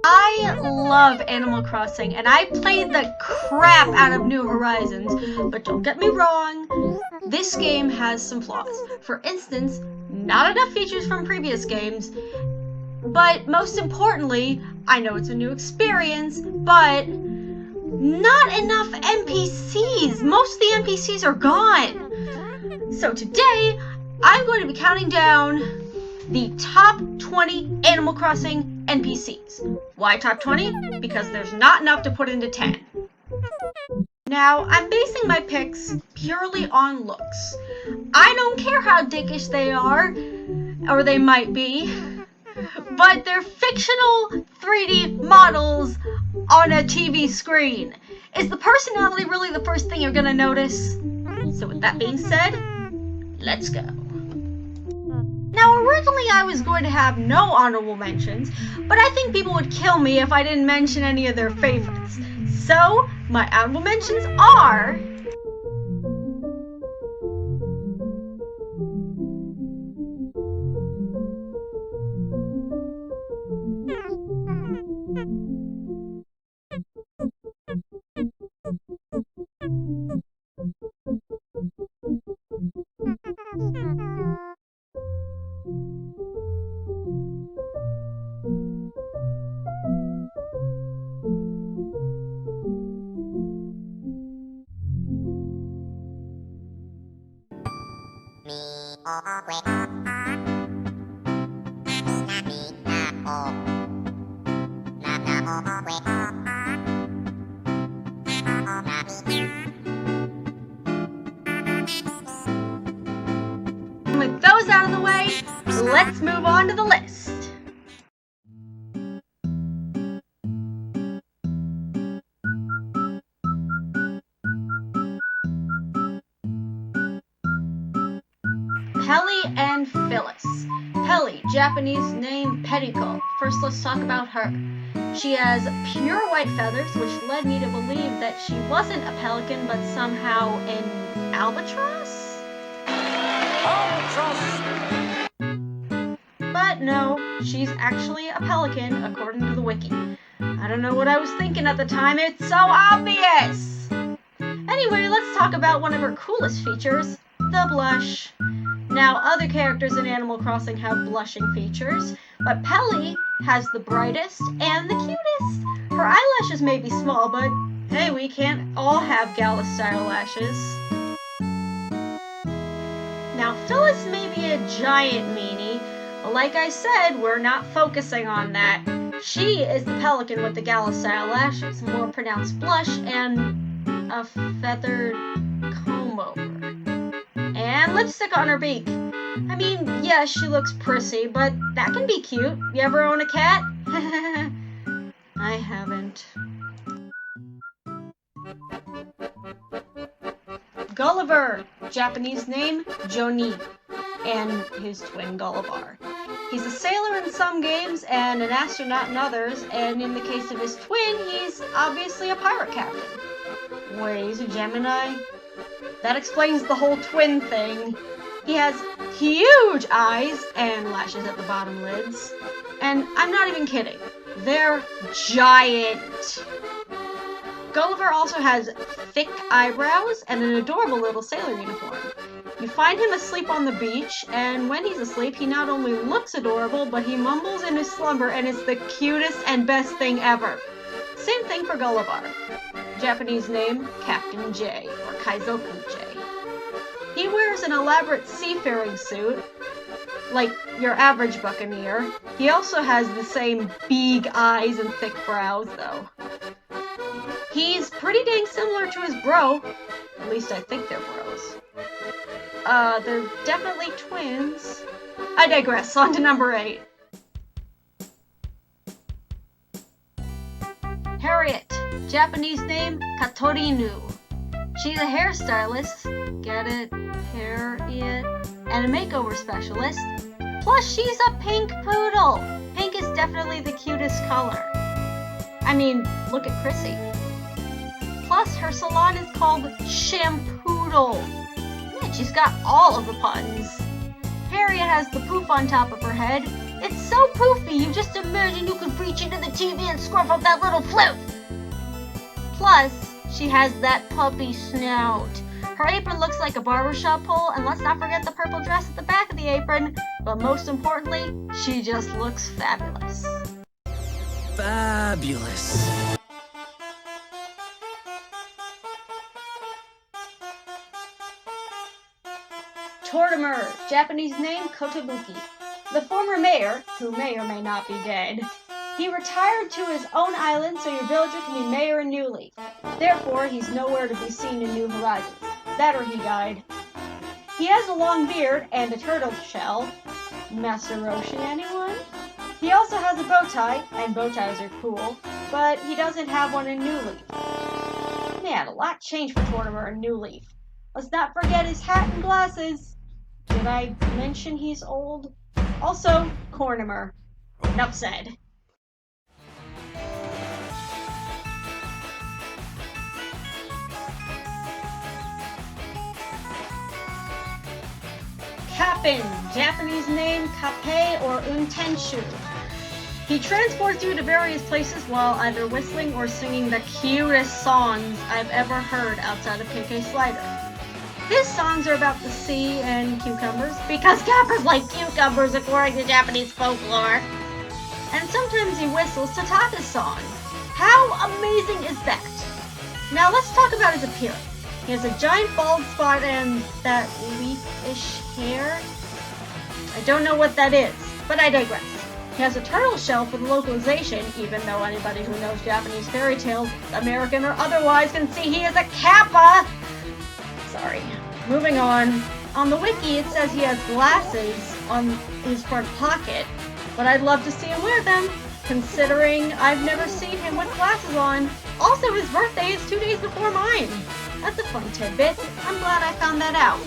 I love Animal Crossing, and I played the crap out of New Horizons, but don't get me wrong, this game has some flaws. For instance, not enough features from previous games, but most importantly, I know it's a new experience, but not enough NPCs. Most of the NPCs are gone. So today, I'm going to be counting down the top 20 Animal Crossing NPCs. Why top 20? Because there's not enough to put into 10. Now, I'm basing my picks purely on looks. I don't care how dickish they are, or they might be, but they're fictional 3D models on a TV screen. Is the personality really the first thing you're gonna notice? So with that being said, let's go. Now, originally I was going to have no honorable mentions, but I think people would kill me if I didn't mention any of their favorites. So, my honorable mentions are... With those out of the way, let's move on to the list. Pelly and Phyllis. Pelly, Japanese name Petticoat. First, let's talk about her. She has pure white feathers, which led me to believe that she wasn't a pelican, but somehow an albatross? But no, she's actually a pelican, according to the wiki. I don't know what I was thinking at the time, it's so obvious! Anyway, let's talk about one of her coolest features, the blush. Now, other characters in Animal Crossing have blushing features, but Pelly has the brightest and the cutest. Her eyelashes may be small, but hey, we can't all have gala-style lashes. Now, Phyllis may be a giant meanie, but like I said, we're not focusing on that. She is the pelican with the gala-style lashes, more pronounced blush, and a feathered comb-over. And lipstick on her beak. I mean, yeah, she looks prissy, but that can be cute. You ever own a cat? I haven't. Gulliver, Japanese name Joni, and his twin Gulliver. He's a sailor in some games and an astronaut in others, and in the case of his twin, he's obviously a pirate captain. Wait, he's a Gemini? That explains the whole twin thing. He has huge eyes and lashes at the bottom lids. And I'm not even kidding. They're giant. Gulliver also has thick eyebrows and an adorable little sailor uniform. You find him asleep on the beach, and when he's asleep, he not only looks adorable, but he mumbles in his slumber, and it's the cutest and best thing ever. Same thing for Gulliver. Japanese name, Captain J, or Kaizoku J. He wears an elaborate seafaring suit, like your average buccaneer. He also has the same big eyes and thick brows, though. He's pretty dang similar to his bro. At least I think they're bros. They're definitely twins. I digress, on to number 8. Harriet, Japanese name Katrina. She's a hairstylist, get it, Harriet, and a makeover specialist. Plus, she's a pink poodle. Pink is definitely the cutest color. I mean, look at Chrissy. Plus, her salon is called Shampoodle. Man, she's got all of the puns. Harriet has the poof on top of her head, It's so poofy, you just imagine you could reach into the TV and scruff up that little flute. Plus, she has that puppy snout. Her apron looks like a barbershop pole, and let's not forget the purple dress at the back of the apron. But most importantly, she just looks fabulous. Fabulous. Tortimer, Japanese name Kotobuki. The former mayor, who may or may not be dead, he retired to his own island so your villager can be mayor in New Leaf. Therefore, he's nowhere to be seen in New Horizons. That or he died. He has a long beard and a turtle shell. Master Roshi, anyone? He also has a bow tie, and bow ties are cool, but he doesn't have one in New Leaf. Man, a lot changed for Tortimer in New Leaf. Let's not forget his hat and glasses. Did I mention he's old? Also, Cornimer. Enough said. Kappei, Japanese name Kappei or Untenshu. He transports you to various places while either whistling or singing the cutest songs I've ever heard outside of KK Slider. His songs are about the sea and cucumbers, because Kappas like cucumbers according to Japanese folklore. And sometimes he whistles to Taka's song. How amazing is that? Now let's talk about his appearance. He has a giant bald spot and that leafish hair. I don't know what that is, but I digress. He has a turtle shell for the localization, even though anybody who knows Japanese fairy tales, American or otherwise, can see he is a kappa. Sorry. Moving on. On the wiki, it says he has glasses on his front pocket, but I'd love to see him wear them, considering I've never seen him with glasses on. Also, his birthday is 2 days before mine. That's a fun tidbit. I'm glad I found that out.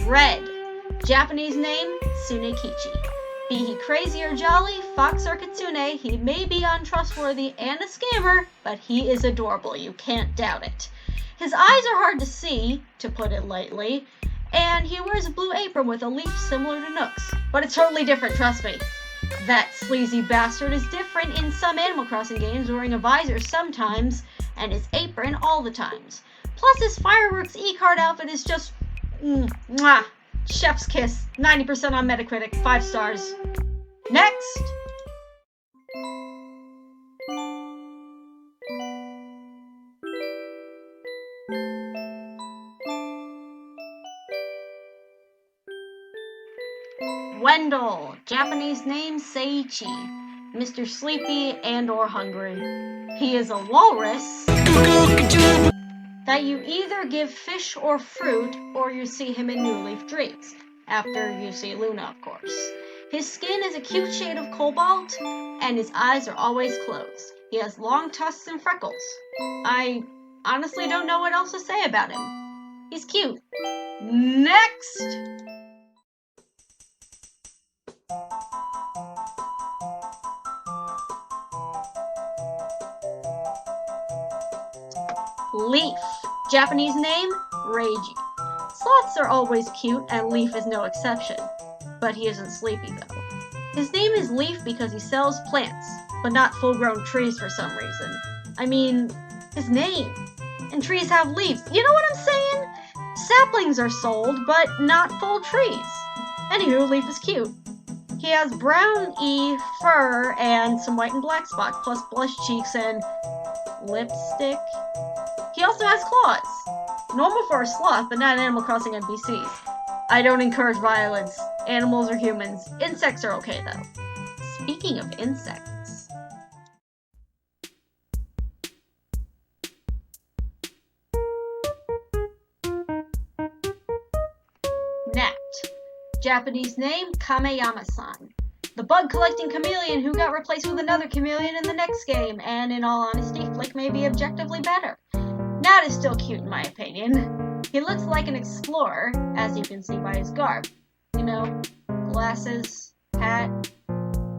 Red. Japanese name, Suni. Be he crazy or jolly, fox or kitsune, he may be untrustworthy and a scammer, but he is adorable, you can't doubt it. His eyes are hard to see, to put it lightly, and he wears a blue apron with a leaf similar to Nook's. But it's totally different, trust me. That sleazy bastard is different in some Animal Crossing games, wearing a visor sometimes, and his apron all the times. Plus his fireworks e-card outfit is just mwah! Chef's kiss, 90% on Metacritic, 5 stars. Next! Wendell, Japanese name Seichi, Mr. Sleepy and or Hungry. He is a walrus that you either give fish or fruit, or you see him in New Leaf Dreams, after you see Luna, of course. His skin is a cute shade of cobalt, and his eyes are always closed. He has long tusks and freckles. I honestly don't know what else to say about him. He's cute. Next! Leaf, Japanese name, Reiji. Sloths are always cute, and Leaf is no exception. But he isn't sleepy, though. His name is Leaf because he sells plants, but not full-grown trees for some reason. I mean, his name. And trees have leaves. You know what I'm saying? Saplings are sold, but not full trees. Anywho, Leaf is cute. He has brown-y fur and some white and black spots, plus blush cheeks and lipstick. He also has claws. Normal for a sloth, but not in Animal Crossing NPCs. I don't encourage violence. Animals are humans. Insects are okay, though. Speaking of insects... Gnat. Japanese name, Kameyama-san. The bug-collecting chameleon who got replaced with another chameleon in the next game, and in all honesty, Flick may be objectively better. Gnat is still cute in my opinion. He looks like an explorer, as you can see by his garb. You know, glasses, hat,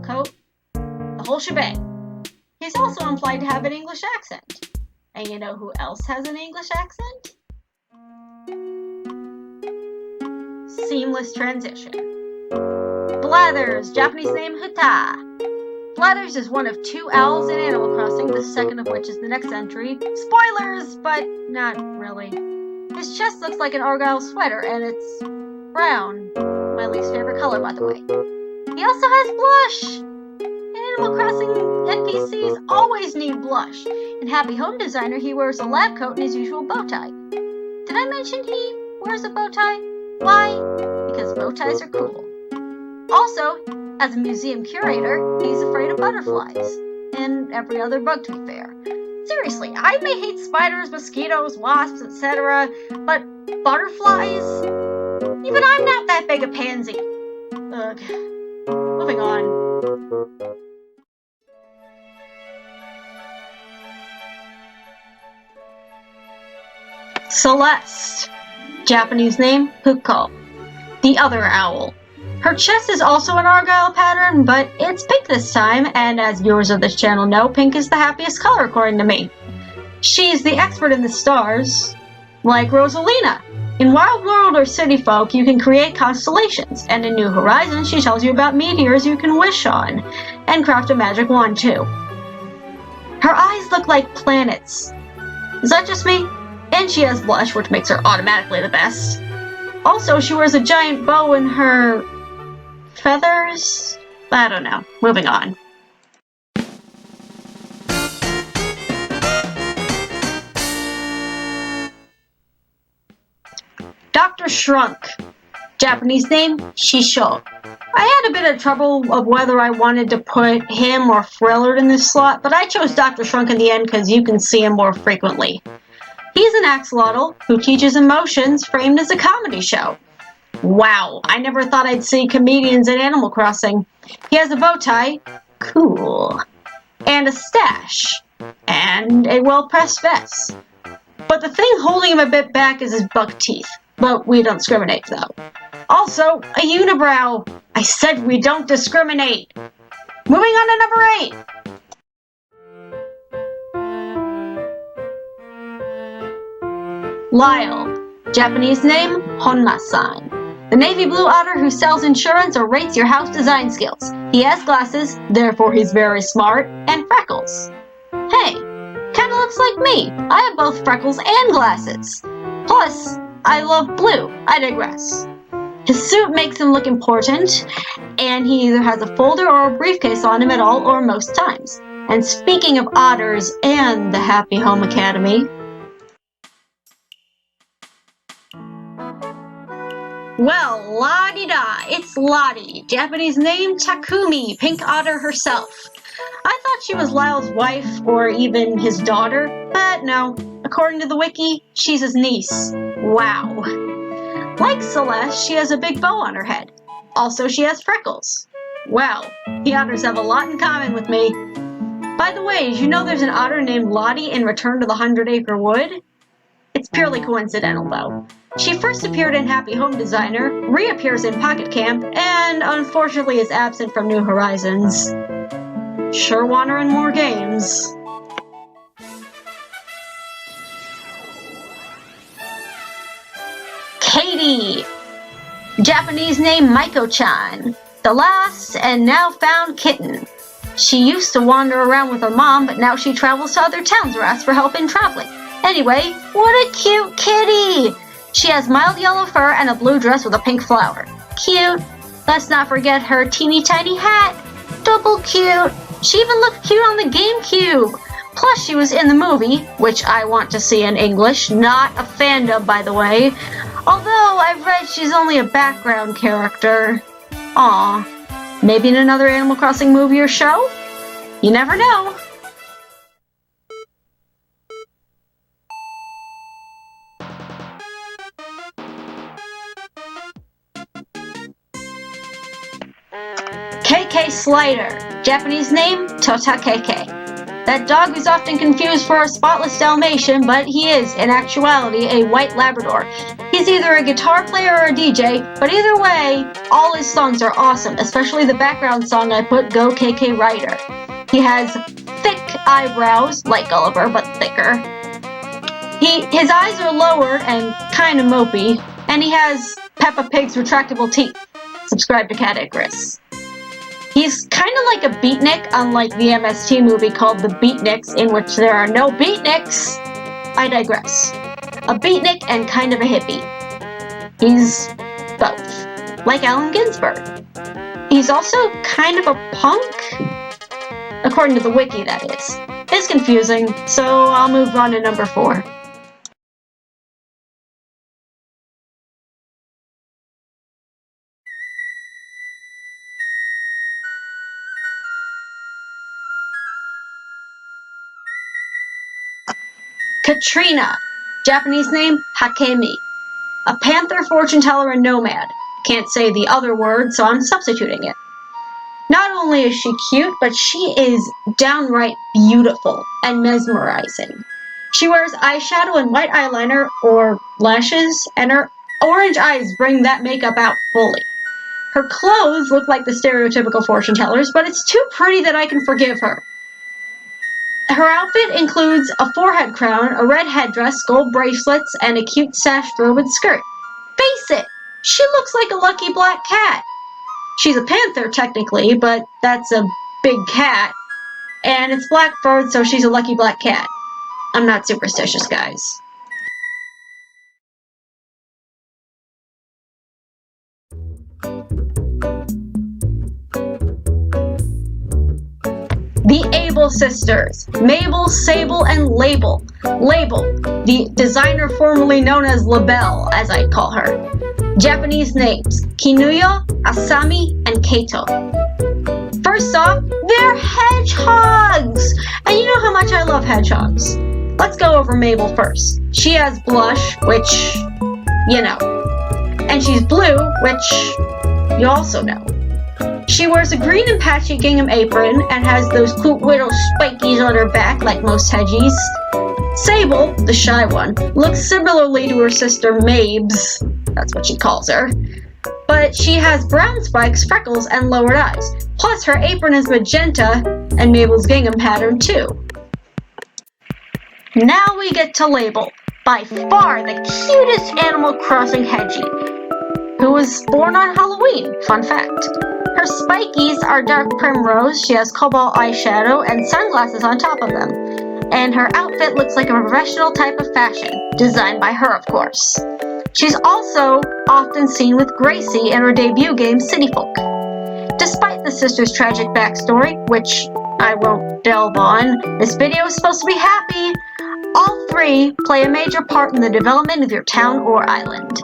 coat, the whole shebang. He's also implied to have an English accent. And you know who else has an English accent? seamless transition. Blathers, Japanese name Huta. Blathers is one of 2 owls in Animal Crossing, the second of which is the next entry. Spoilers, but not really. His chest looks like an argyle sweater, and it's brown. My least favorite color, by the way. He also has blush! In Animal Crossing, NPCs always need blush. In Happy Home Designer, he wears a lab coat and his usual bow tie. Did I mention he wears a bow tie? Why? Because bow ties are cool. Also, as a museum curator, he's afraid of butterflies. And every other bug, to be fair. Seriously, I may hate spiders, mosquitoes, wasps, etc., but butterflies? Even I'm not that big a pansy. Ugh. Moving on. Celeste. Japanese name, Huko. The other owl. Her chest is also an argyle pattern, but it's pink this time, and as viewers of this channel know, pink is the happiest color according to me. She's the expert in the stars, like Rosalina. In Wild World or City Folk, you can create constellations, and in New Horizons, she tells you about meteors you can wish on, and craft a magic wand too. Her eyes look like planets. Is that just me? And she has blush, which makes her automatically the best. Also, she wears a giant bow in her feathers? I don't know. Moving on. Dr. Shrunk. Japanese name, Shisho. I had a bit of trouble of whether I wanted to put him or Frillard in this slot, but I chose Dr. Shrunk in the end because you can see him more frequently. He's an axolotl who teaches emotions framed as a comedy show. Wow, I never thought I'd see comedians in Animal Crossing. He has a bow tie, cool, and a stash, and a well-pressed vest. But the thing holding him a bit back is his buck teeth. But we don't discriminate, though. Also, a unibrow. I said we don't discriminate. Moving on to number 8. Lyle. Japanese name, Honma-san. The navy blue otter who sells insurance or rates your house design skills. He has glasses, therefore he's very smart, and freckles. Hey, kinda looks like me. I have both freckles and glasses. Plus, I love blue. I digress. His suit makes him look important, and he either has a folder or a briefcase on him at all or most times. And speaking of otters and the Happy Home Academy, well, la-di-da, it's Lottie, Japanese name Takumi, pink otter herself. I thought she was Lyle's wife or even his daughter, but no. According to the wiki, she's his niece. Wow. Like Celeste, she has a big bow on her head. Also, she has freckles. Wow, the otters have a lot in common with me. By the way, did you know there's an otter named Lottie in Return to the 100-Acre Wood? It's purely coincidental, though. She first appeared in Happy Home Designer, reappears in Pocket Camp, and unfortunately is absent from New Horizons. Sure want her in more games. Catie. Japanese name Maiko-chan. The last and now found kitten. She used to wander around with her mom, but now she travels to other towns or asks for help in traveling. Anyway, what a cute kitty! She has mild yellow fur and a blue dress with a pink flower. Cute. Let's not forget her teeny tiny hat. Double cute. She even looked cute on the GameCube. Plus, she was in the movie, which I want to see in English, not a fandom, by the way. Although, I've read she's only a background character. Aw. Maybe in another Animal Crossing movie or show? You never know. KK Slider. Japanese name, Tota KK. That dog is often confused for a spotless Dalmatian, but he is, in actuality, a white Labrador. He's either a guitar player or a DJ, but either way, all his songs are awesome, especially the background song I put, Go KK Rider. He has thick eyebrows, like Gulliver, but thicker. His eyes are lowered and kind of mopey, and he has Peppa Pig's retractable teeth. Subscribe to Cat Icarus. He's kind of like a beatnik, unlike the MST movie called The Beatniks, in which there are no beatniks. I digress. A beatnik and kind of a hippie. He's both, like Allen Ginsberg. He's also kind of a punk, according to the wiki, that is. It's confusing, so I'll move on to number 4. Katrina, Japanese name Hakemi, a panther, fortune teller, and nomad. Can't say the other word, so I'm substituting it. Not only is she cute, but she is downright beautiful and mesmerizing. She wears eyeshadow and white eyeliner, or lashes, and her orange eyes bring that makeup out fully. Her clothes look like the stereotypical fortune tellers, but it's too pretty that I can forgive her. Her outfit includes a forehead crown, a red headdress, gold bracelets, and a cute sashed robe and skirt. Face it, she looks like a lucky black cat. She's a panther, technically, but that's a big cat. And it's black furred, so she's a lucky black cat. I'm not superstitious, guys. The Able sisters, Mabel, Sable, and Label. Label, the designer formerly known as Labelle, as I call her. Japanese names, Kinuyo, Asami, and Kato. First off, they're hedgehogs! And you know how much I love hedgehogs. Let's go over Mabel first. She has blush, which, you know. And she's blue, which you also know. She wears a green and patchy gingham apron and has those cute little spikies on her back like most hedgies. Sable, the shy one, looks similarly to her sister Mabes, that's what she calls her, but she has brown spikes, freckles, and lowered eyes. Plus her apron is magenta and Mabel's gingham pattern too. Now we get to Label, by far the cutest Animal Crossing hedgie, who was born on Halloween, fun fact. Her spikies are dark primrose, she has cobalt eyeshadow and sunglasses on top of them. And her outfit looks like a professional type of fashion, designed by her, of course. She's also often seen with Gracie in her debut game, City Folk. Despite the sisters' tragic backstory, which I won't delve on, this video is supposed to be happy. All 3 play a major part in the development of your town or island.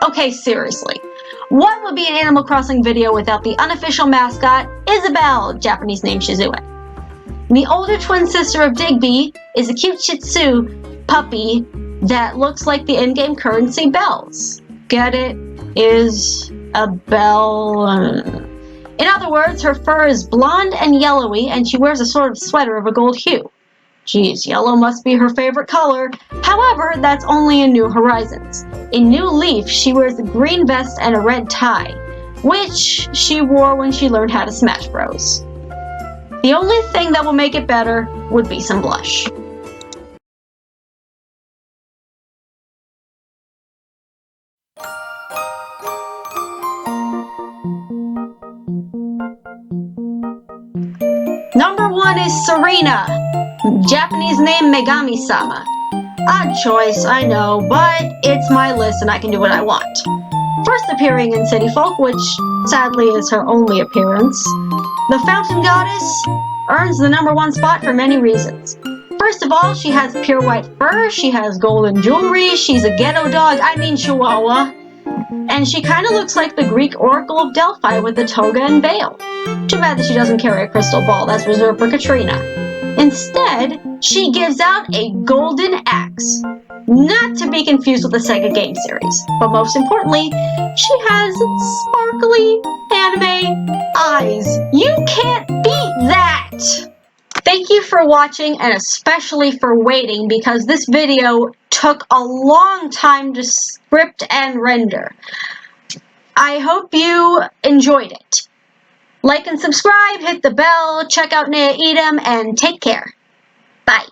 Okay, seriously. What would be an Animal Crossing video without the unofficial mascot, Isabelle, Japanese name Shizue? The older twin sister of Digby is a cute Shih Tzu puppy that looks like the in-game currency bells. Get it? Is a bell. In other words, her fur is blonde and yellowy, and she wears a sort of sweater of a gold hue. Geez, yellow must be her favorite color. However, that's only in New Horizons. In New Leaf, she wears a green vest and a red tie, which she wore when she learned how to Smash Bros. The only thing that will make it better would be some blush. Number 1 is Serena, Japanese name Megami-sama. Odd choice, I know, but it's my list and I can do what I want. First appearing in City Folk, which sadly is her only appearance, the Fountain Goddess earns the number 1 spot for many reasons. First of all, she has pure white fur, she has golden jewelry, she's a ghetto dog, I mean chihuahua, and she kind of looks like the Greek Oracle of Delphi with the toga and veil. Too bad that she doesn't carry a crystal ball, that's reserved for Katrina. Instead, she gives out a golden axe. Not to be confused with the Sega game series, but most importantly, she has sparkly anime eyes. You can't beat that! Thank you for watching and especially for waiting because this video took a long time to script and render. I hope you enjoyed it. Like and subscribe, hit the bell, check out Nea Edom, and take care. Bye.